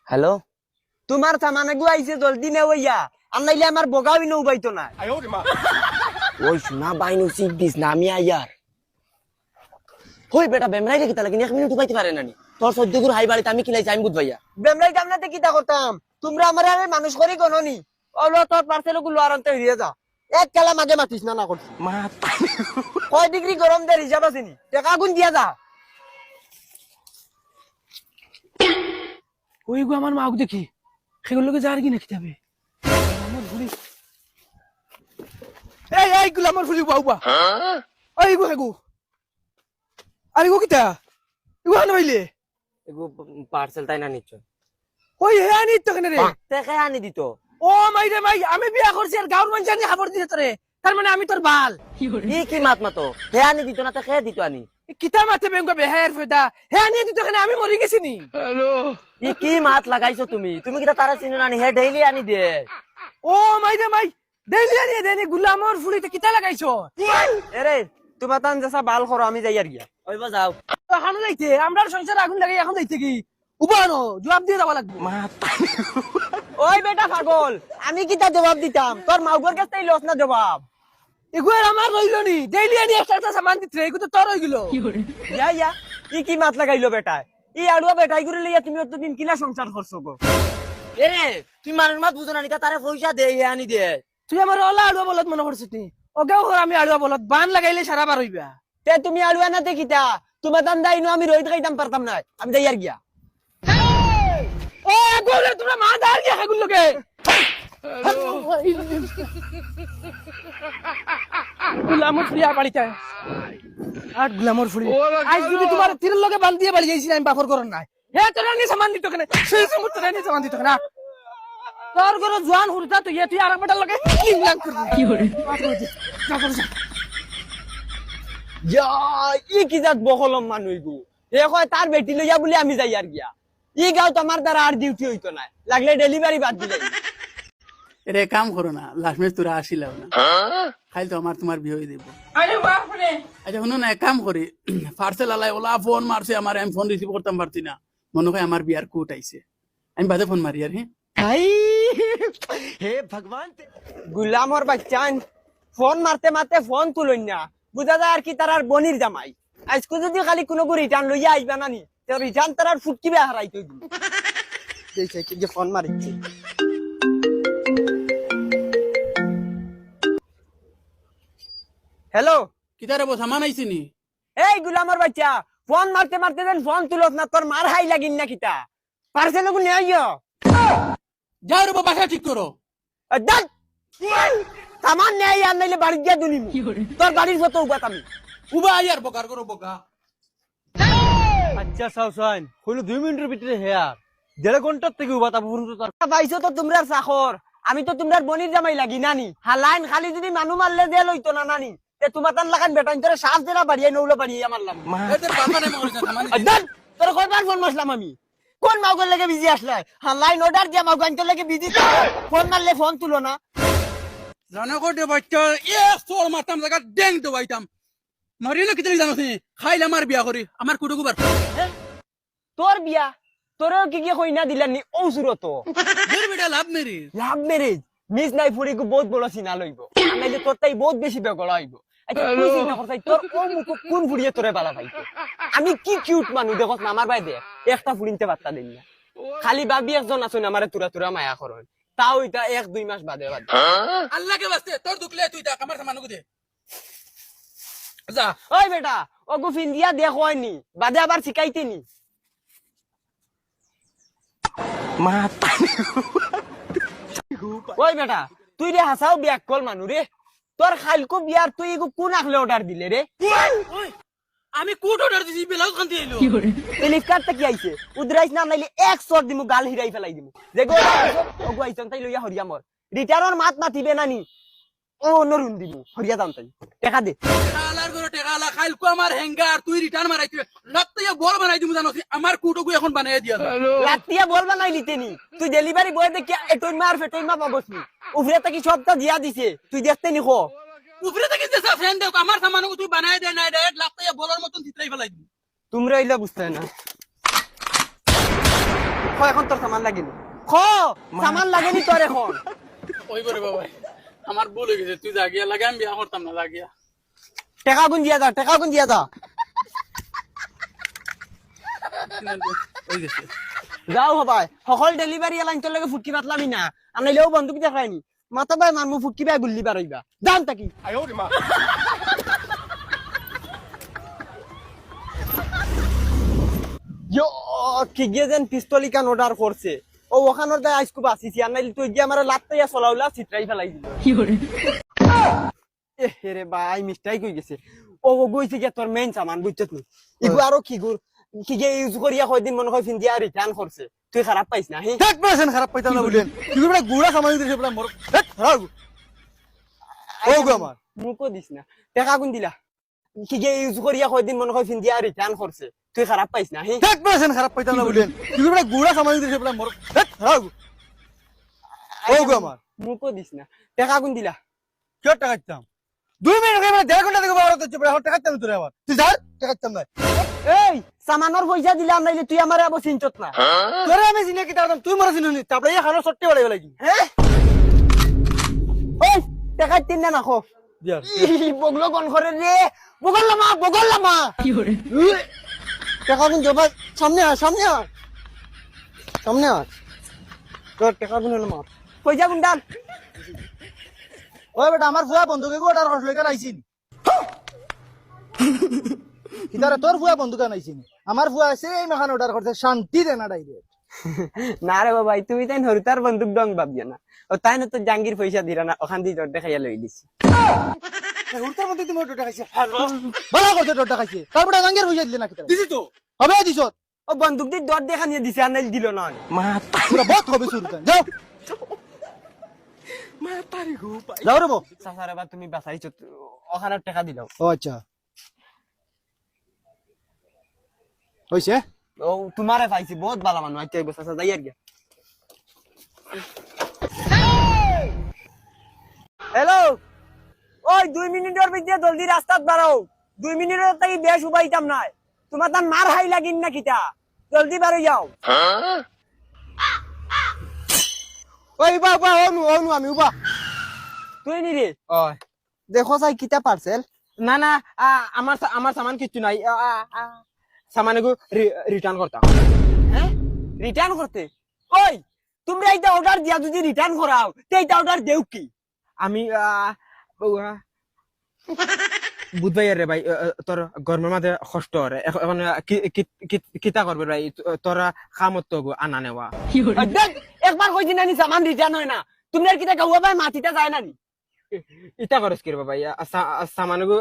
Hello, তোমার সামানে গু আইছে জলদি নে ওইয়া আর নাইলে আমার বগাও ইনো উবাইতো না। ওই শোনা বাইনু সিক দিস না আমি আইয়ার হই বেটা বেমরাই রেখে তাহলে 1 মিনিট উবাইতে পারে নানি তোর সহ্য করে হাই বাড়িতে আমি কিলাই চাইম বুঝ ভাইয়া বেমরাই কামনাতে কিতা করতাম তোমরা আমারে আরে মানুষ করি গননি ওলো তোর পার্সেল গুলো আরন্তে হইয়া যা এক কালা মাঝে মাতিস না করছিস মাথা কয় ডিগ্রি গরম দে হিসাব আছে নি টাকা গুণ দিয়া যা। ওই গো আমার মাও দেখি সেগুলোকে যার কি নাকি যাবে আমার ভুলি এই গুলো আমার ভুলি বাবা ওই গো হেগু আরে গো কিতা গো আন হইলে এগো পার্সেল তাই না নিচ্ছ ওই হে আনি তো কেন রে টাকা আনি দিত ও মাই রে মাই আমি বিয়া করছি আর গাঁর মানুষ জানি খবর দিতে তোরে তার মানে আমি তোর বাল কি মাত মাতো হে আনি দিত না তো হে দিত আনি কিতা মাতে বেঙ্গ বেহের ফেদা হে আনি দিত কেন আমি মরি গেছি নি হ্যালো কি মাত লাগাইছো তুমি তুমি কিতা তারা চিনো না হে ডেইলি আনি দে ও মাই রে মাই ডেইলি আনি দেনি গুলামর ফুলিতে কিতা লাগাইছো এরে তোমার তান যেসা বাল করো আমি যাই আর গিয়া ওইবা যাও এখন যাইতে আমরার সংসার আগুন লাগাই এখন যাইতে কি উবানো জবাব দিয়ে যাওয়া লাগবে ওই বেটা পাগল আমি কিতা জবাব দিতাম তোর মাউগর কাছ থেকে লস না জবাব এগুয়ার আমার রইলো নি ডেইলি আনি একটা সামান দিতে এগুলো তো তোর হই গেল ইয়া ইয়া কি মাত লাগাইলো বেটা ই আড়ুয়া বেটাই করে লইয়া তুমি অত দিন কিলা সংসার করছো গো এরে তুই মানুষ মাত বুঝো না নিতা তারে পয়সা দে হে আনি দে তুই আমার ওলা আড়ুয়া বলত মনে করছিস নি ওকেও আমি আড়ুয়া বলত বান লাগাইলে সারা বার হইবা তে তুমি আড়ুয়া না দেখিতা তোমার দান দাইনো আমি রইত খাইতাম পারতাম না আমি যাই আর গিয়া ও গোলে তোমরা মা দাঁড় গিয়া এগুলোকে গুলামর ফুরি আর বাড়িতে আর গুলামর ফুরি আজ যদি তোমার তীরের লগে বাল দিয়ে বাড়ি যাইছি আমি বাফর করন নাই হে তোরা নি সামান দিত কেন সেই সময় তোরা নি সামান দিত কেন তোর গরো জোয়ান হুরতা তুই তুই আর বেটার লগে ইংলাম করবি কি করে যা কি জাত বহলম মানুষ গো এ কয় তার বেটি লইয়া বলে আমি যাই আর গিয়া ই গাও তোমার দ্বারা আর ডিউটি হইতো না লাগলে ডেলিভারি বাদ দিলে এরে কাম করো না লাস্ট ম্যাচ তোরা আসিলাও না খাইল তো আমার তোমার বিয়ে হয়ে দেবো আচ্ছা শুনো না এক কাম করি পার্সেল আলাই ওলা ফোন মারছে আমার আমি ফোন রিসিভ করতাম পারছি না মনে হয় আমার বিয়ার কোট আইছে আমি বাদে ফোন মারি আর হ্যাঁ হে ভগবান গুলামর বাচ্চান ফোন মারতে মারতে ফোন তুলই না বুঝা যায় আর কি তার আর বনির জামাই আজকে যদি খালি কোনো রিটার্ন লইয়া আইবা না নি তো রিটার্ন তার আর ফুটকিবে হারাইতে দিন দেখছে কি যে ফোন মারিচ্ছে হ্যালো কিতারে বো সামান আইছে নি এই গুলামর বাচ্চা ফোন মারতে মারতে দেন ফোন তুলত না তোর মার হাই লাগিন না কিতা পার্সেল গুলো নিয়ে আইও যাও রে বাসা ঠিক করো দেখ সামান নেই আর নাইলে বাড়ি গিয়া দুনিম তোর বাড়ির মতো উবাত আমি উবা আইয়ার বকার করো বকা আচ্ছা সাউসান হইলো 2 মিনিটের ভিতরে হেয়ার 1.5 ঘন্টার থেকে উবাতা পর্যন্ত তার পাইছো তো তোমরার চাকর আমি তো তোমরার বনির জামাই লাগি নানি হালাইন খালি যদি মানু মারলে দে লইতো না নানি তে তোমার তান লাগান বেটাইন তোরে সাফ দেনা বাড়িয়ে নৌলা বাড়িয়ে আমার লাম এদের বাবা নাই মনে সামান দেন তোর কয়বার ফোন মারলাম আমি কোন মাউগর লাগে বিজি আসলে হালাইন অর্ডার দিয়া মাউগান তো লাগে বিজি ফোন মারলে ফোন তুলো না জানা কোটে বাচ্চা এ সোল মারতাম জায়গা ড্যাং তো বাইতাম মারিলে কিতলি জানোস নি খাইলে আমার বিয়া করি আমার কুটুকু বার তোর বিয়া তোরও কি কই না দিলানি ও সুরত দের বেটা লাভ মেরি লাভ ম্যারেজ মিস নাই ফুরিকু বহুত বড় সিনা লইব নাইলে তোর তাই বহুত বেশি বেগড়া হইব আচ্ছা তুই চিন্তা করছাই তোর ও মুখ কোন ফুরিয়ে তোরে বালা পাইতো আমি কি কিউট মানু দেখছ না আমার ভাই দেখ একটা ফুরিনতে বার্তা দেন না খালি ভাবি একজন আছেন আমারে তুরা তুরা মায়া করন তাও এটা 1-2 মাস বাদে বাদে আল্লাহকে বাস্তে তোর দুকলে তুই দেখ আমার সামানুকে দে যা ওই বেটা ও গুফিন দিয়া দেখো হয়নি বাদে আবার শিখাইতেনি মাতা ওই বেটা তুই রে হাসাও বিয়া কল মানু রে তোর খালকো বিয়ার তুই এগো কোন আকলে অর্ডার দিলে রে আমি কোট অর্ডার দিছি ব্লাউজ খান দিয়ে এলো ফ্লিপকার্ট কি আইছে উদরাইছ না নাইলে 1 শট দিমু গাল হিরাই ফেলাই দিমু যে গো ওগো আইছন তাই লইয়া হরিয়া মর রিটার্নর মাত মাতিবে নানি ও নরুন দিমু হরিয়া দাম তাই টাকা দে টাকালার গরো টাকালা খাইলকো আমার হ্যাঙ্গার তুই রিটার্ন মারাইতে লাগতে বল বানাই দিমু জানোস আমার কুটুকু এখন বানাই দিয়া লাতিয়া বলবা নাই লিতেনি তুই ডেলিভারি বয় দেখি এটই মার ফেটই মা পাবসনি উফরে তাকি সবটা দিয়া দিছে তুই দেখতে নি কো উপরে থেকে যে ফ্রেন্ড দেখ আমার সামানুকে তুই বানাই দে নাই ডাইরেক্ট লাগতে বলার মতন চিত্রাই ফেলাই দিবি তোমরা ইলা বুঝতে না এখন তোর সামান লাগেনি সামান লাগেনি তোর এখন ওই করে বাবা আমার ভুল হয়ে গেছে তুই জাগিয়া লাগে আমি বিয়া করতাম না জাগিয়া টাকা গুন দিয়া যা ওই গেছে যাও হবাই সকল ডেলিভারি লাইন তোর লগে ফুটকি পাতলামি না আনাইলেও বন্ধুক দেখায়নি মাথা বাই মারমু ফুটকি বাই গুল্লি পারইবা দাম তাকি কি গিয়ে যেন পিস্তলি কান অর্ডার করছে ও ওখানোর দায় আইসকু বাঁচিছি আর নাইলে তুই গিয়ে আমার লাত্তাইয়া চলাউলা চিত্রাই ফেলাই দিল রে ভাই মিস্টাই কই গেছে ও গইছে গিয়া তোর মেইন সামান বুঝছত নি ইগু আরো কি গিয়ে ইউজ করিয়া কয়দিন মনে হয় ফিন্দিয়া রিটার্ন করছে তুই খারাপ পাইছ না হি 1% খারাপ পাইতাম না বলেন তুই বড় গুড়া সামাই দিছিস বড় মর হারাগু ও গো আমার মুকো দিস না টাকা কোন দিলা কি গিয়ে ইউজ করিয়া কয়দিন মনে হয় ফিন্দিয়া রিটার্ন করছে তুই খারাপ পাইছ না হি 1% খারাপ পাইতাম না বলেন তুই বড় গুড়া সামাই দিছিস বড় মর হারাগু ও গো আমার মুকো দিস না টাকা কোন দিলা কি টাকা দিতাম 2 মিনিট হয়ে 1.5 ঘন্টা থেকে বড় হচ্ছে বড় টাকা দিতাম তোরে আবার তুই যা টাকা দিতাম না এই সামানোর পয়সা দিলাম নাইলে তুই আমারে আবার চিনছত না তোরে আমি চিনি কি তারদম তুই মরা চিনি তারপরে এই খানো সট্টে বড় লাগি হ্যাঁ ওই টাকা তিন না খো দিয়ার বগলো কোন করে রে বগল্লামা টাকা কোন জবা সামনে আয় তোর টাকা কোন হলো মার পয়সা কোন ডাল ওই বেটা আমার ফুয়া বন্ধুকে অর্ডার করছিল কেন আইছিন ইতারে তোর ফুয়া বন্ধুকে আইছিন আমার ফুয়া আছে এই মেখান অর্ডার করতে শান্তি দে না ডাইরেক্ট না রে বাবা তুমি তাই হরুতার বন্দুক ডং ভাবিয়া না ও তাই না তো জাঙ্গির পয়সা দিরা না ওখান দিয়ে জট দেখাইয়া লই দিছি উত্তর মধ্যে তুমি ওটা খাইছে ভালো করতে ওটা খাইছে তারপরে গাঙ্গের হইয়া দিলে না কি দিছি তো হবে দিছ ও বন্দুক দিয়ে দর দেখা নিয়ে দিছে আর নাইল দিল না পুরো বহুত হবে শুরু যাও যাও রে বো সাসারে বা তুমি বাঁচাইছো ওখানে টাকা দিলাও ও আচ্ছা হইছে ও তোমারে পাইছি বহুত ভালো মানুষ আচ্ছা বসা যাই আর গিয়া হ্যালো ওই 2 মিনিটের ভিতরে জলদি রাস্তাত বাড়াও 2 মিনিটের তাই বেশ উপাইতাম না তোমার তার মার হাই লাগিন না কিটা জলদি বাড়ি যাও ওই বাবা অনু আমি উবা তুই নি রে ওই দেখো চাই কিটা পার্সেল না না আমার সামান কিচ্ছু নাই সামানগু রিটার্ন করতাম হ্যাঁ রিটার্ন করতে ওই তুমি এইটা অর্ডার দিয়া যদি রিটার্ন করাও তে এইটা অর্ডার দেও কি আমি বুধবাই রে ভাই তোর গরমের মাঝে কষ্ট রে এখন কিতা করবে ভাই তোরা খামত তো আনা নেওয়া দেখ একবার কই দিন আনি সামান রিটার্ন হয় না তুমি আর কিটা গাওয়া ভাই মাটিতে যায় না নি ইটা করস কি রে ভাই সামানগু